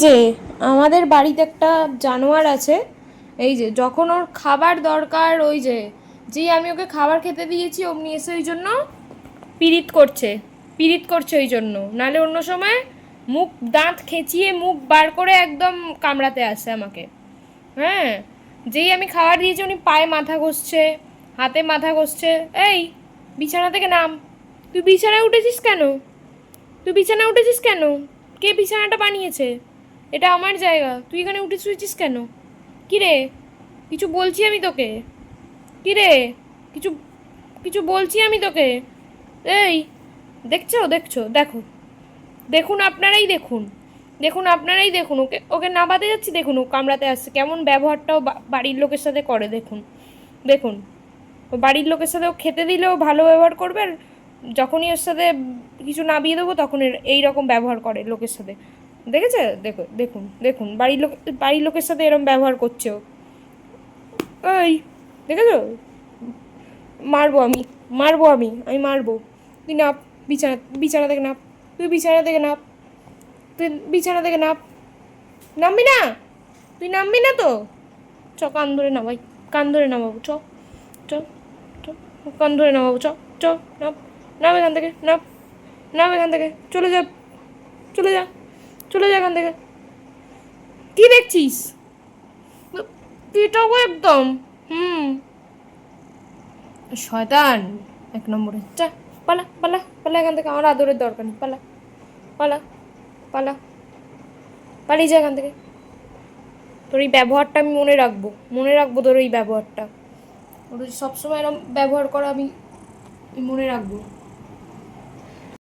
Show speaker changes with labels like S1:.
S1: যে আমাদের বাড়িতে একটা জানোয়ার আছে। এই যে যখন ওর খাবার দরকার, ওই যে যেই আমি ওকে খাবার খেতে দিয়েছি অমনি এসে ওই জন্য পিরিত করছে, পিরিত করছে ওই জন্য। নালে অন্য সময় মুখ দাঁত খেঁচিয়ে মুখ বার করে একদম কামড়াতে আসে আমাকে। হ্যাঁ, যেই আমি খাবার দিয়েছি উনি পায়ে মাথা ঘষছে, হাতে মাথা ঘষছে। এই, বিছানা থেকে নাম। তুই বিছানায় উঠেছিস কেন? তুই বিছানায় উঠেছিস কেন? কে বিছানাটা বানিয়েছে? এটা আমার জায়গা, তুই এখানে উঠে শুয়েছিস কেন? কি রে, কিছু বলছি আমি তোকে? কি রে, কিছু কিছু বলছি আমি তোকে? এই, দেখছো দেখছো, দেখো, দেখুন আপনারাই দেখুন, দেখুন আপনারাই দেখুন, ওকে ওকে নাবাতে যাচ্ছি, দেখুন ও কামড়াতে আসছে, কেমন ব্যবহারটাও বাড়ির লোকের সাথে করে দেখুন। দেখুন, ও বাড়ির লোকের সাথে ও খেতে দিলেও ভালো ব্যবহার করবে, আর যখনই ওর সাথে কিছু নাবিয়ে দেবো তখন এই রকম ব্যবহার করে লোকের সাথে। দেখেছে? দেখো, দেখুন দেখুন, বাড়ির লোকের সাথে এরকম ব্যবহার করছে ও। ওই, দেখেছো? মারবো আমি, মারবো আমি মারবো। তুই নাপ, বিছানা বিছানা থেকে নাপ, তুই বিছানা থেকে নাপ, তুই বিছানা থেকে নাপ। নামবি না? তুই নামবি না তো? চ, কান ধরে নামাই, কান ধরে নামাবো, চ চ চ, কান ধরে নামাবো, চ চ, নাপ, নাম এখান থেকে, নাপ, নাম এখান থেকে, চলে যা, চলে যা, চলে যা এখান থেকে। কি দেখছিস? পিটাবো একদম। হুম, শয়তান এক নম্বরে। চা, পালা পালা পালা এখান থেকে, আমার আদরের দরকার নেই, পালা পালা পালা, পালিয়ে যা এখান থেকে। তোর এই ব্যবহারটা আমি মনে রাখবো, মনে রাখবো তোর এই ব্যবহারটা। ওর সবসময় এরকম ব্যবহার করা আমি মনে রাখবো।